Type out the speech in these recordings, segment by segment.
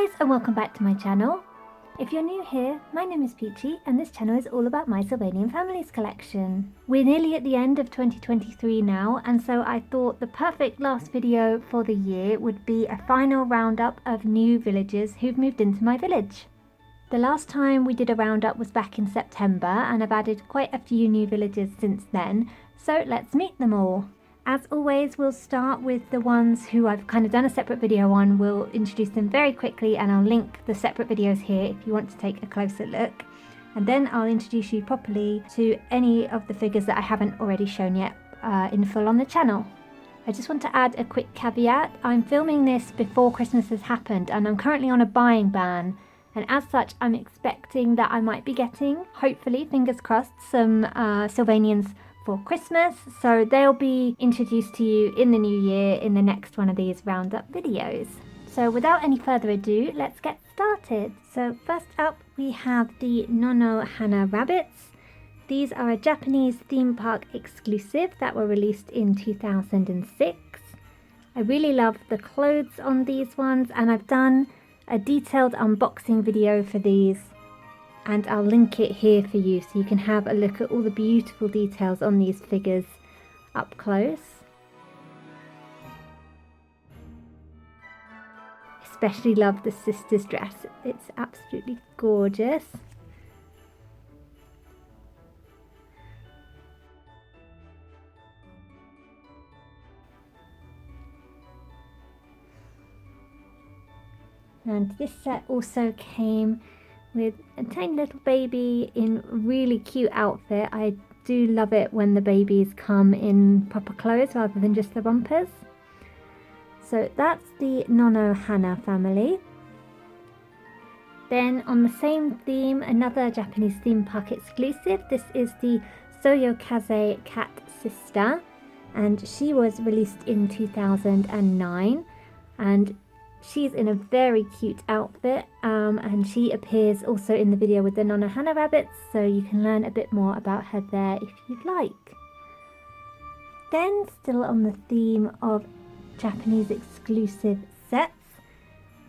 guys, and welcome back to my channel. If you're new here, my name is Peachy and this channel is all about my Sylvanian families collection. We're nearly at the end of 2023 now, and so I thought the perfect last video for the year would be a final roundup of new villagers who've moved into my village. The last time we did a roundup was back in September, and I've added quite a few new villagers since then, so let's meet them all. As always, we'll start with the ones who I've kind of done a separate video on. We'll introduce them very quickly and I'll link the separate videos here if you want to take a closer look. And then I'll introduce you properly to any of the figures that I haven't already shown yet in full on the channel. I just want to add a quick caveat. I'm filming this before Christmas has happened and I'm currently on a buying ban. And as such, I'm expecting that I might be getting, hopefully, fingers crossed, some Sylvanians for Christmas, so they'll be introduced to you in the new year in the next one of these roundup videos. So without any further ado, let's get started. So first up we have the Nonohana rabbits. These are a Japanese theme park exclusive that were released in 2006. I really love the clothes on these ones, and I've done a detailed unboxing video for these, and I'll link it here for you so you can have a look at all the beautiful details on these figures up close. Especially love the sister's dress, it's absolutely gorgeous. And this set also came with a tiny little baby in a really cute outfit. I do love it when the babies come in proper clothes rather than just the rompers. So that's the Nonohana family. Then on the same theme, another Japanese theme park exclusive. This is the Soyokaze cat sister, and she was released in 2009, and she's in a very cute outfit, and she appears also in the video with the Nonohana rabbits, so you can learn a bit more about her there if you'd like. Then, still on the theme of Japanese exclusive sets,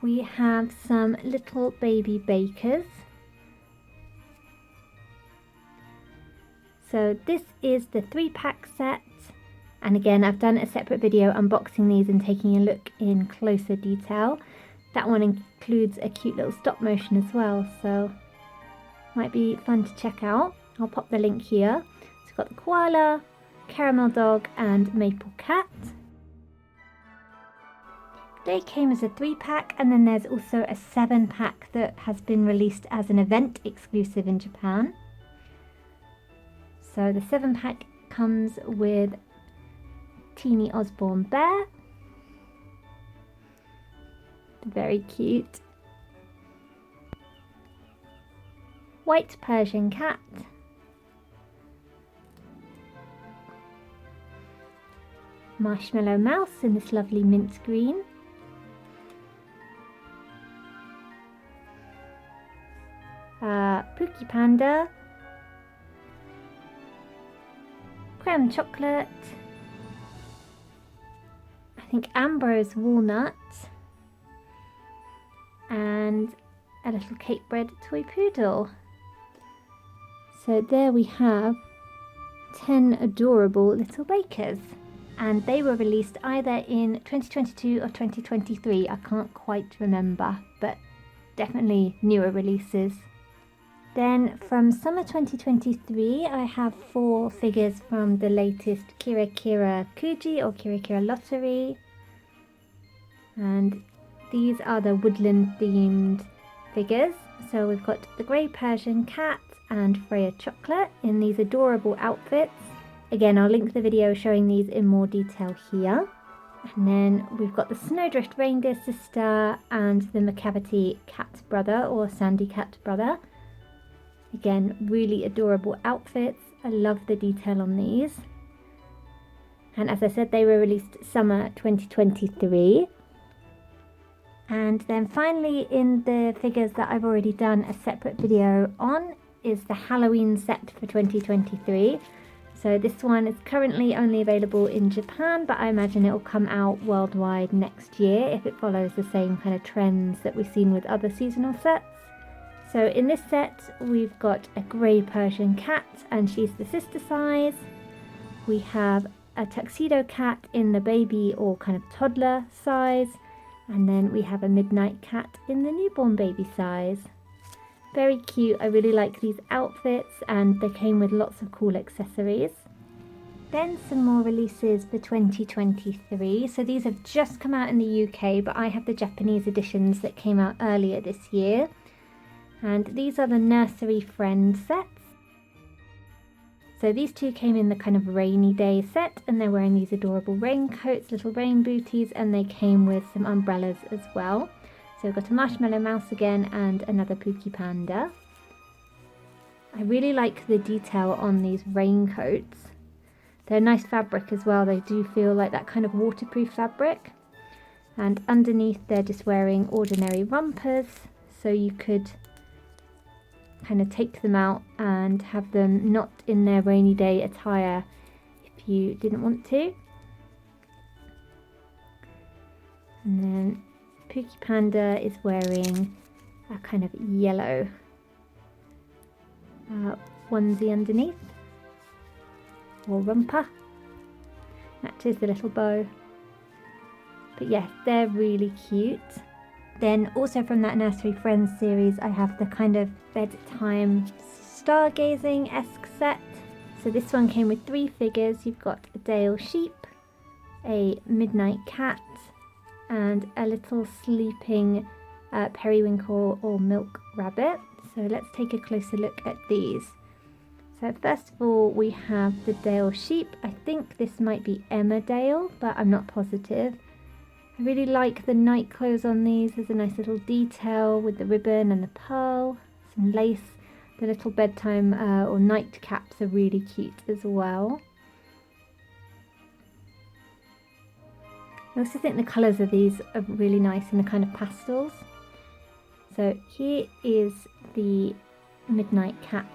we have some little baby bakers. So this is the 3-pack set. And again, I've done a separate video unboxing these and taking a look in closer detail. That one includes a cute little stop motion as well, so might be fun to check out. I'll pop the link here. So we've got the koala, caramel dog and maple cat. They came as a 3-pack, and then there's also a 7-pack that has been released as an event exclusive in Japan. So the 7-pack comes with Teeny Osborne bear, very cute, white Persian cat, marshmallow mouse in this lovely mint green, Pookie panda, creme chocolate, I think Ambrose walnut, and a little cake bread toy poodle. So there we have 10 adorable little bakers, and they were released either in 2022 or 2023. I can't quite remember, but definitely newer releases. Then from summer 2023, I have 4 figures from the latest Kira Kira Kuji or Kira Kira Lottery. And these are the woodland themed figures. So we've got the grey Persian cat and Freya chocolate in these adorable outfits. Again, I'll link the video showing these in more detail here. And then we've got the Snowdrift reindeer sister and the McCavity cat brother or Sandy cat brother. Again, really adorable outfits. I love the detail on these. And as I said, they were released summer 2023. And then finally, in the figures that I've already done a separate video on, is the Halloween set for 2023. So So this one is currently only available in Japan, but I imagine it will come out worldwide next year if it follows the same kind of trends that we've seen with other seasonal sets. So in this set we've got a grey Persian cat, and she's the sister size. We have a tuxedo cat in the baby or kind of toddler size, and then we have a midnight cat in the newborn baby size. Very cute. I really like these outfits, and they came with lots of cool accessories. Then some more releases for 2023. So these have just come out in the UK, but I have the Japanese editions that came out earlier this year. And these are the Nursery Friend sets. So these two came in the kind of rainy day set, and they're wearing these adorable raincoats, little rain booties, and they came with some umbrellas as well. So we've got a marshmallow mouse again and another Pookie Panda. I really like the detail on these raincoats. They're nice fabric as well. They do feel like that kind of waterproof fabric. And underneath they're just wearing ordinary rompers, so you could kind of take them out and have them not in their rainy day attire if you didn't want to. And then Pookie Panda is wearing a kind of yellow onesie underneath, or romper. Matches the little bow. But yes, they're really cute. Then also from that Nursery Friends series, I have the kind of bedtime stargazing-esque set. So this one came with 3 figures. You've got a Dale sheep, a midnight cat, and a little sleeping periwinkle or milk rabbit. So let's take a closer look at these. So first of all, we have the Dale sheep. I think this might be Emma Dale, but I'm not positive. I really like the night clothes on these. There's a nice little detail with the ribbon and the pearl, some lace. The little bedtime or night caps are really cute as well. I also think the colours of these are really nice in the kind of pastels. So here is the midnight cat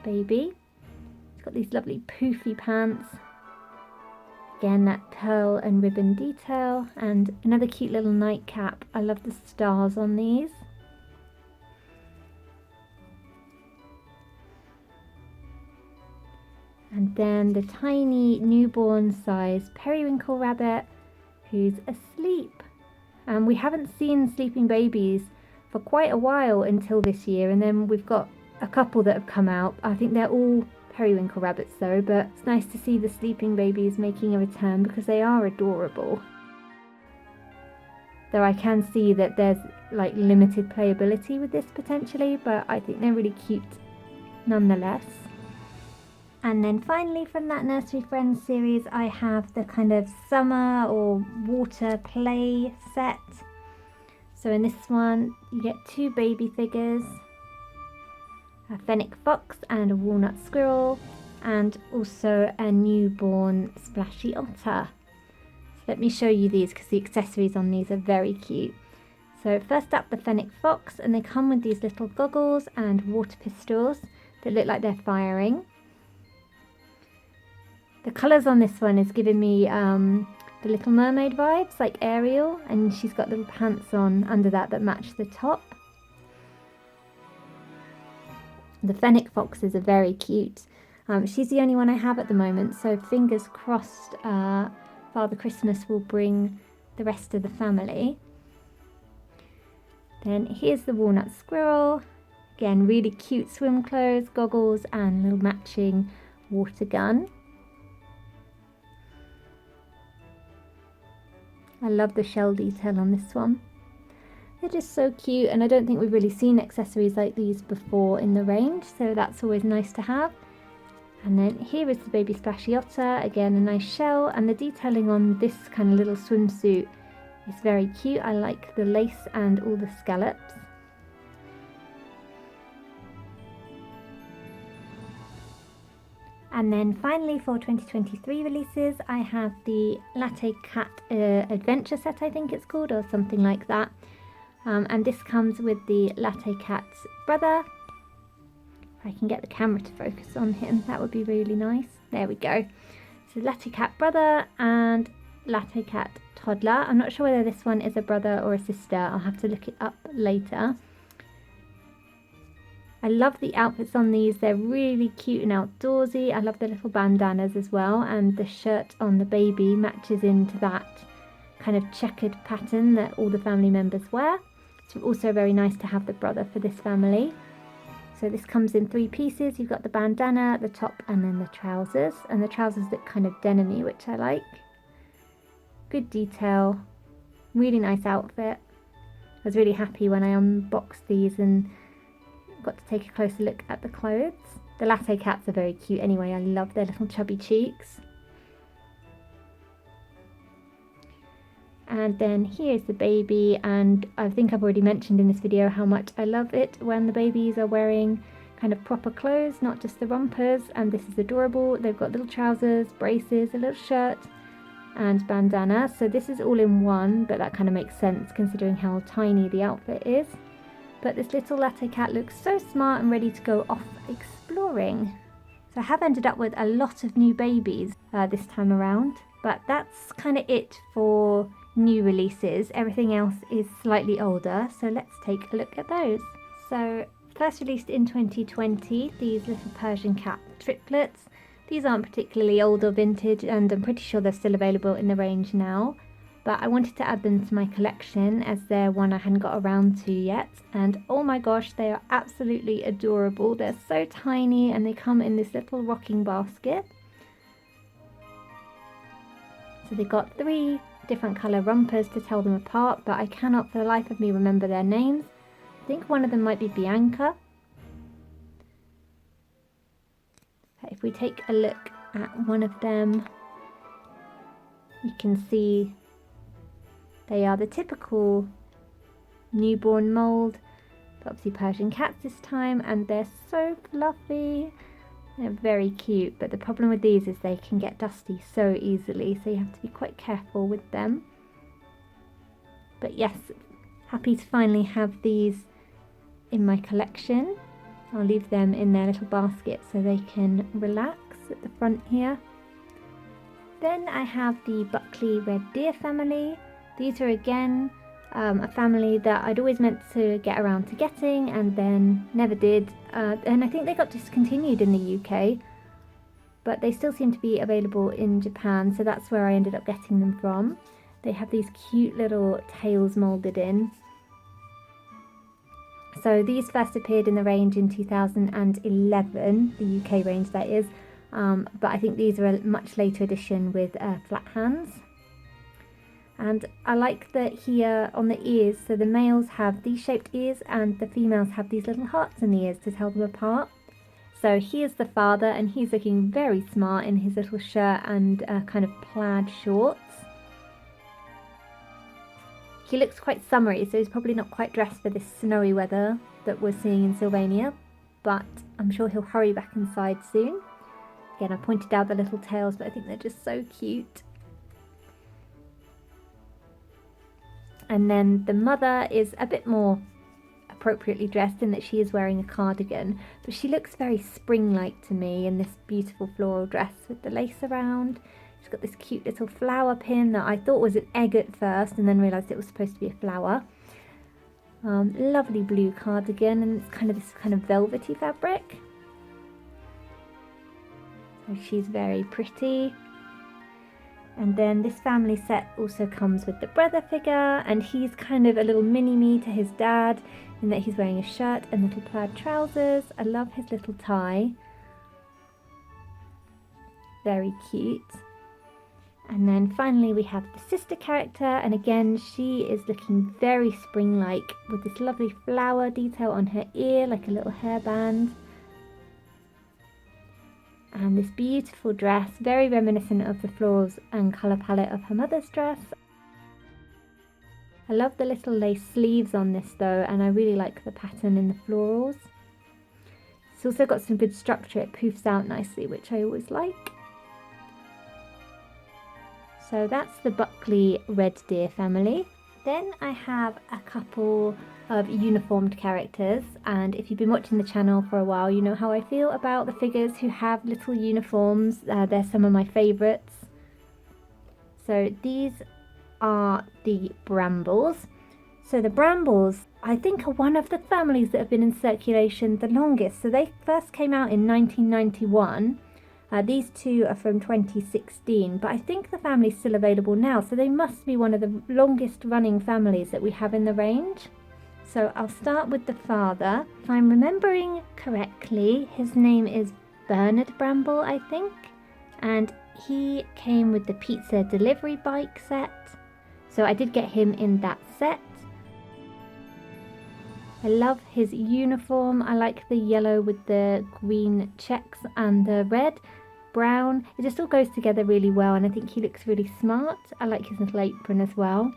baby. It's got these lovely poofy pants. Again, that pearl and ribbon detail, and another cute little nightcap. I love the stars on these. And then the tiny newborn size periwinkle rabbit who's asleep. And we haven't seen sleeping babies for quite a while until this year, and then we've got a couple that have come out. I think they're all periwinkle rabbits though, but it's nice to see the sleeping babies making a return because they are adorable. Though I can see that there's like limited playability with this potentially, but I think they're really cute nonetheless. And then finally from that Nursery Friends series, I have the kind of summer or water play set. So in this one you get 2 baby figures, a fennec fox and a walnut squirrel, and also a newborn splashy otter. So let me show you these because the accessories on these are very cute. So first up, the fennec fox, and they come with these little goggles and water pistols that look like they're firing. The colours on this one is giving me the Little Mermaid vibes, like Ariel, and she's got little pants on under that match the top. The fennec foxes are very cute. She's the only one I have at the moment, so fingers crossed Father Christmas will bring the rest of the family. Then here's the walnut squirrel. Again, really cute swim clothes, goggles, and little matching water gun. I love the shell detail on this one. They're just so cute, and I don't think we've really seen accessories like these before in the range, so that's always nice to have. And then here is the baby splashy otter, again a nice shell, and the detailing on this kind of little swimsuit is very cute. I like the lace and all the scallops. And then finally for 2023 releases, I have the Latte Cat Adventure set, I think it's called, or something like that. And this comes with the Latte Cat's brother. If I can get the camera to focus on him, that would be really nice. There we go. So latte cat brother and latte cat toddler. I'm not sure whether this one is a brother or a sister. I'll have to look it up later. I love the outfits on these. They're really cute and outdoorsy. I love the little bandanas as well, and the shirt on the baby matches into that kind of checkered pattern that all the family members wear. It's also very nice to have the brother for this family. So this comes in 3 pieces. You've got the bandana, the top, and then the trousers. And the trousers look kind of denim-y, which I like. Good detail. Really nice outfit. I was really happy when I unboxed these and got to take a closer look at the clothes. The latte cats are very cute anyway. I love their little chubby cheeks. And then here's the baby, and I think I've already mentioned in this video how much I love it when the babies are wearing kind of proper clothes, not just the rompers, and this is adorable. They've got little trousers, braces, a little shirt and bandana. So this is all in one, but that kind of makes sense considering how tiny the outfit is. But this little latte cat looks so smart and ready to go off exploring. So I have ended up with a lot of new babies this time around, but that's kind of it for new releases. Everything else is slightly older, so let's take a look at those. So first released in 2020, these little Persian cat triplets. These aren't particularly old or vintage, and I'm pretty sure they're still available in the range now, but I wanted to add them to my collection as they're one I hadn't got around to yet. And oh my gosh, they are absolutely adorable. They're so tiny and they come in this little rocking basket. So they got 3 different colour rompers to tell them apart, but I cannot for the life of me remember their names. I think one of them might be Bianca. But if we take a look at one of them, you can see they are the typical newborn mould, but obviously Persian cats this time, and they're so fluffy. They're very cute, but the problem with these is they can get dusty so easily, so you have to be quite careful with them. But yes, happy to finally have these in my collection. I'll leave them in their little basket so they can relax at the front here. Then I have the Buckley Red Deer family. These are again a family that I'd always meant to get around to getting and then never did, and I think they got discontinued in the UK, but they still seem to be available in Japan, so that's where I ended up getting them from. They have these cute little tails moulded in. So these first appeared in the range in 2011, the UK range that is, but I think these are a much later edition with flat hands. And I like that here on the ears, so the males have these shaped ears and the females have these little hearts in the ears to tell them apart. So here's the father, and he's looking very smart in his little shirt and kind of plaid shorts. He looks quite summery, so he's probably not quite dressed for this snowy weather that we're seeing in Sylvania, but I'm sure he'll hurry back inside soon. Again, I pointed out the little tails, but I think they're just so cute. And then the mother is a bit more appropriately dressed in that she is wearing a cardigan, but she looks very spring-like to me in this beautiful floral dress with the lace around. She's got this cute little flower pin that I thought was an egg at first and then realised it was supposed to be a flower. Lovely blue cardigan, and it's kind of this kind of velvety fabric. So she's very pretty. And then this family set also comes with the brother figure, and he's kind of a little mini-me to his dad in that he's wearing a shirt and little plaid trousers. I love his little tie. Very cute. And then finally we have the sister character, and again she is looking very spring-like with this lovely flower detail on her ear like a little hairband. And this beautiful dress, very reminiscent of the florals and colour palette of her mother's dress. I love the little lace sleeves on this though, and I really like the pattern in the florals. It's also got some good structure, it poofs out nicely, which I always like. So that's the Buckley Red Deer family. Then I have a couple of uniformed characters, and if you've been watching the channel for a while, you know how I feel about the figures who have little uniforms. They're some of my favourites. So these are the Brambles. So the Brambles, I think, are one of the families that have been in circulation the longest. So they first came out in 1991. These two are from 2016, but I think the family's still available now, so they must be one of the longest running families that we have in the range. So I'll start with the father. If I'm remembering correctly, his name is Bernard Bramble, I think, and he came with the pizza delivery bike set. So I did get him in that set. I love his uniform. I like the yellow with the green checks and the red, brown. It just all goes together really well, and I think he looks really smart. I like his little apron as well.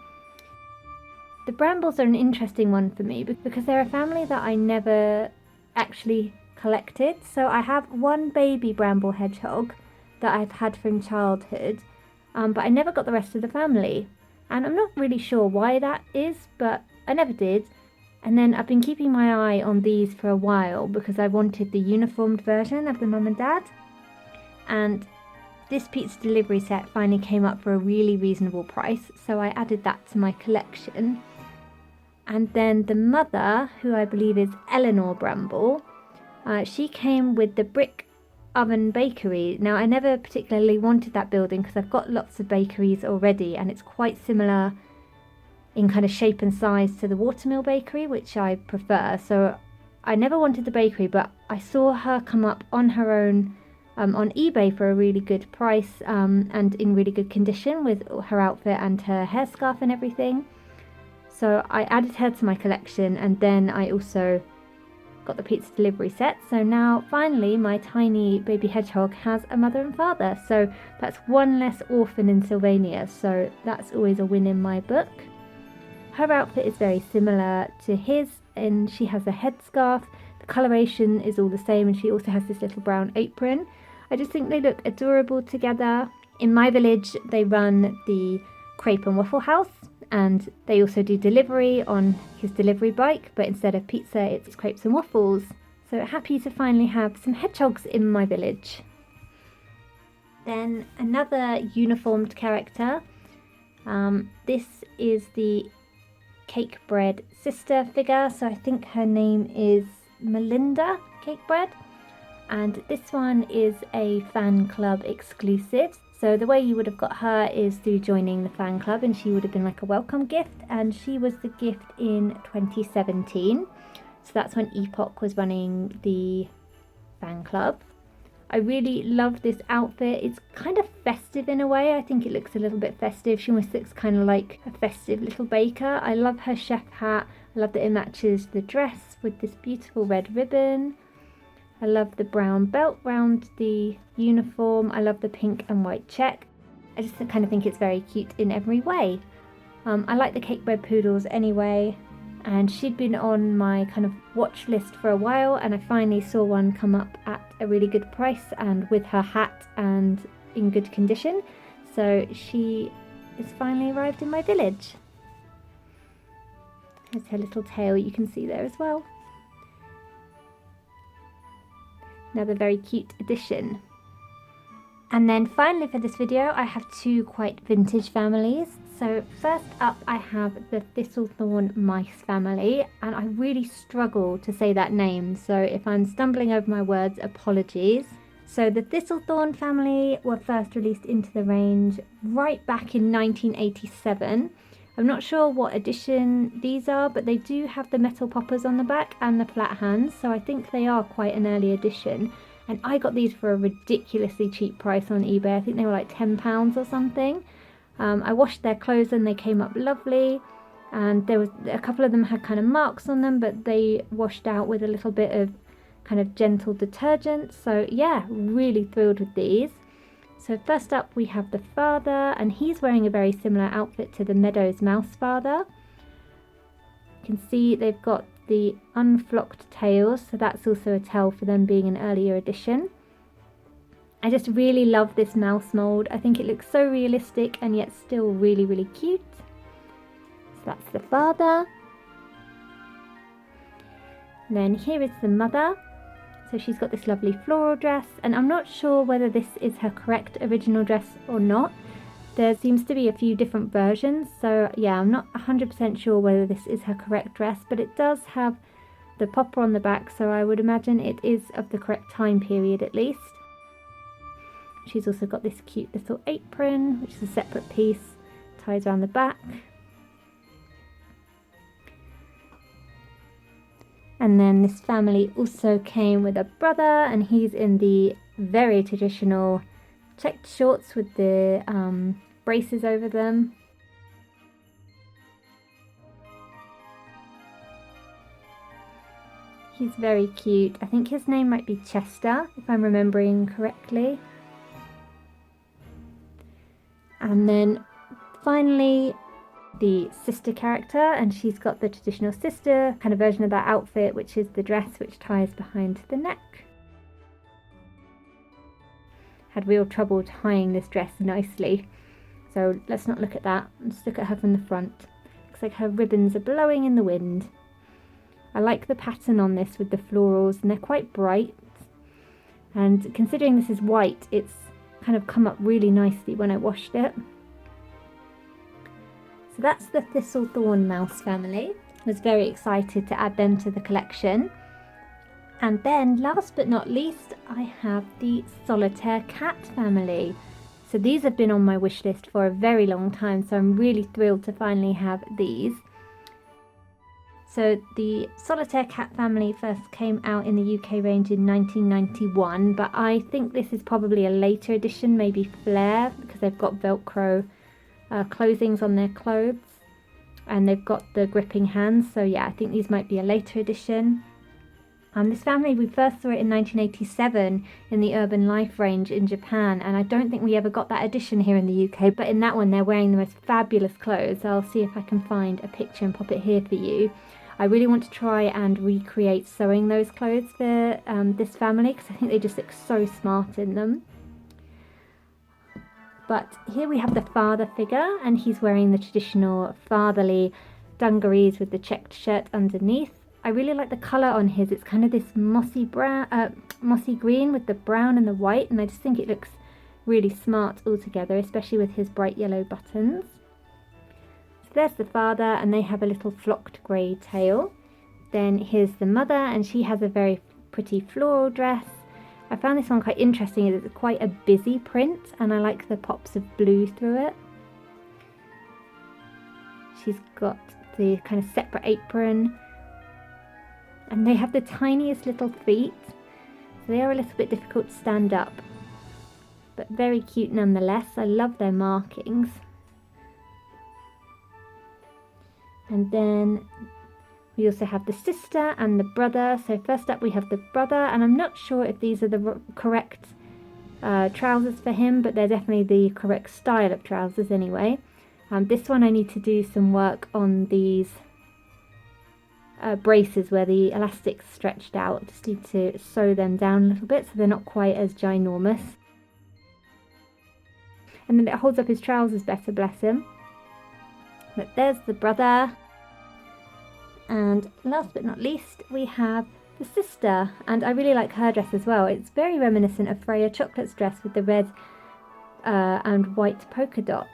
The Brambles are an interesting one for me because they're a family that I never actually collected. So I have one baby Bramble hedgehog that I've had from childhood, but I never got the rest of the family. And I'm not really sure why that is, but I never did. And then I've been keeping my eye on these for a while because I wanted the uniformed version of the mum and dad. And this pizza delivery set finally came up for a really reasonable price, so I added that to my collection. And then the mother, who I believe is Eleanor Bramble, she came with the brick oven bakery. Now, I never particularly wanted that building because I've got lots of bakeries already, and it's quite similar in kind of shape and size to the Watermill bakery, which I prefer. So I never wanted the bakery, but I saw her come up on her own on eBay for a really good price, and in really good condition with her outfit and her hairscarf and everything. So I added her to my collection, and then I also got the pizza delivery set. So now finally my tiny baby hedgehog has a mother and father. So that's one less orphan in Sylvania. So that's always a win in my book. Her outfit is very similar to his, and she has a headscarf. The coloration is all the same, and she also has this little brown apron. I just think they look adorable together. In my village, they run the crepe and waffle house, and they also do delivery on his delivery bike, but instead of pizza, it's crepes and waffles. So happy to finally have some hedgehogs in my village. Then another uniformed character. This is the Cakebread sister figure, so I think her name is Melinda Cakebread, and this one is a fan club exclusive. So the way you would have got her is through joining the fan club, and she would have been like a welcome gift, and she was the gift in 2017. So that's when Epoch was running the fan club. I really love this outfit. It's kind of festive in a way. I think it looks a little bit festive. She almost looks kind of like a festive little baker. I love her chef hat. I love that it matches the dress with this beautiful red ribbon. I love the brown belt round the uniform. I love the pink and white check. I just kind of think it's very cute in every way. I like the Cakebread poodles anyway, and she'd been on my kind of watch list for a while, and I finally saw one come up at a really good price and with her hat and in good condition. So she is finally arrived in my village. There's her little tail, you can see there as well. Another very cute addition. And then finally for this video, I have two quite vintage families. So first up, I have the Thistlethorn mice family, and I really struggle to say that name, so if I'm stumbling over my words, apologies. So the Thistlethorn family were first released into the range right back in 1987. I'm not sure what edition these are, but they do have the metal poppers on the back and the flat hands, so I think they are quite an early edition. And I got these for a ridiculously cheap price on eBay. I think they were like £10 or something. I washed their clothes and they came up lovely, and there was a couple of them had kind of marks on them, but they washed out with a little bit of kind of gentle detergent. So yeah, really thrilled with these. So first up we have the father, and he's wearing a very similar outfit to the Meadows mouse father. You can see they've got the unflocked tails, so that's also a tell for them being an earlier edition. I just really love this mouse mould. I think it looks so realistic and yet still really, really cute. So that's the father. And then here is the mother. So she's got this lovely floral dress, and I'm not sure whether this is her correct original dress or not. There seems to be a few different versions, so yeah, I'm not 100% sure whether this is her correct dress, but it does have the popper on the back, so I would imagine it is of the correct time period at least. She's also got this cute little apron, which is a separate piece, ties around the back. And then this family also came with a brother, and he's in the very traditional checked shorts with the braces over them. He's very cute. I think his name might be Chester, if I'm remembering correctly. And then finally the sister character, and she's got the traditional sister kind of version of that outfit, which is the dress which ties behind the neck. Had real trouble tying this dress nicely, so let's not look at that. Let's look at her from the front. Looks like her ribbons are blowing in the wind. I like the pattern on this with the florals, and they're quite bright, and considering this is white, it's kind of come up really nicely when I washed it. So that's the Thistlethorn mouse family. I was very excited to add them to the collection. And then last but not least, I have the solitaire cat family. So these have been on my wish list for a very long time, so I'm really thrilled to finally have these. So the solitaire cat family first came out in the UK range in 1991, but I think this is probably a later edition, maybe Flair, because they've got Velcro closings on their clothes, and they've got the gripping hands, so yeah, I think these might be a later edition. This family, we first saw it in 1987 in the Urban Life range in Japan, and I don't think we ever got that edition here in the UK, but in that one they're wearing the most fabulous clothes. I'll see if I can find a picture and pop it here for you. I really want to try and recreate sewing those clothes for this family, because I think they just look so smart in them. But here we have the father figure, and he's wearing the traditional fatherly dungarees with the checked shirt underneath. I really like the colour on his. It's kind of this mossy green with the brown and the white, and I just think it looks really smart altogether, especially with his bright yellow buttons. So there's the father, and they have a little flocked grey tail. Then here's the mother, and she has a very pretty floral dress. I found this one quite interesting. It's quite a busy print, and I like the pops of blue through it. She's got the kind of separate apron, and they have the tiniest little feet, so they are a little bit difficult to stand up, but very cute nonetheless. I love their markings. And then we also have the sister and the brother. So first up we have the brother, and I'm not sure if these are the correct trousers for him, but they're definitely the correct style of trousers anyway. This one I need to do some work on these braces where the elastic's stretched out. Just need to sew them down a little bit so they're not quite as ginormous. And then it holds up his trousers better, bless him. But there's the brother. And last but not least, we have the sister, and I really like her dress as well. It's very reminiscent of Freya Chocolate's dress with the red and white polka dots,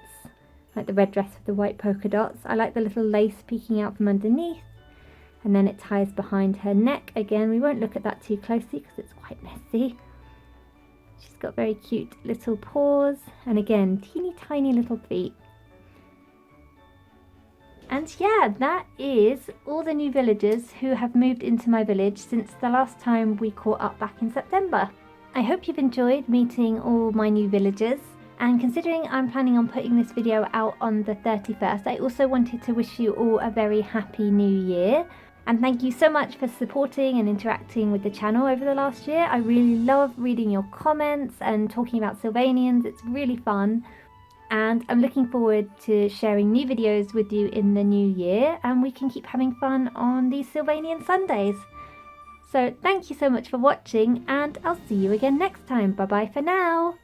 like the red dress with the white polka dots. I like the little lace peeking out from underneath, and then it ties behind her neck. Again, we won't look at that too closely because it's quite messy. She's got very cute little paws, and again, teeny tiny little feet. And yeah, that is all the new villagers who have moved into my village since the last time we caught up back in September. I hope you've enjoyed meeting all my new villagers, and considering I'm planning on putting this video out on the 31st, I also wanted to wish you all a very happy new year. And thank you so much for supporting and interacting with the channel over the last year. I really love reading your comments and talking about Sylvanians. It's really fun. And I'm looking forward to sharing new videos with you in the new year, and we can keep having fun on these Sylvanian Sundays. So thank you so much for watching, and I'll see you again next time. Bye bye for now.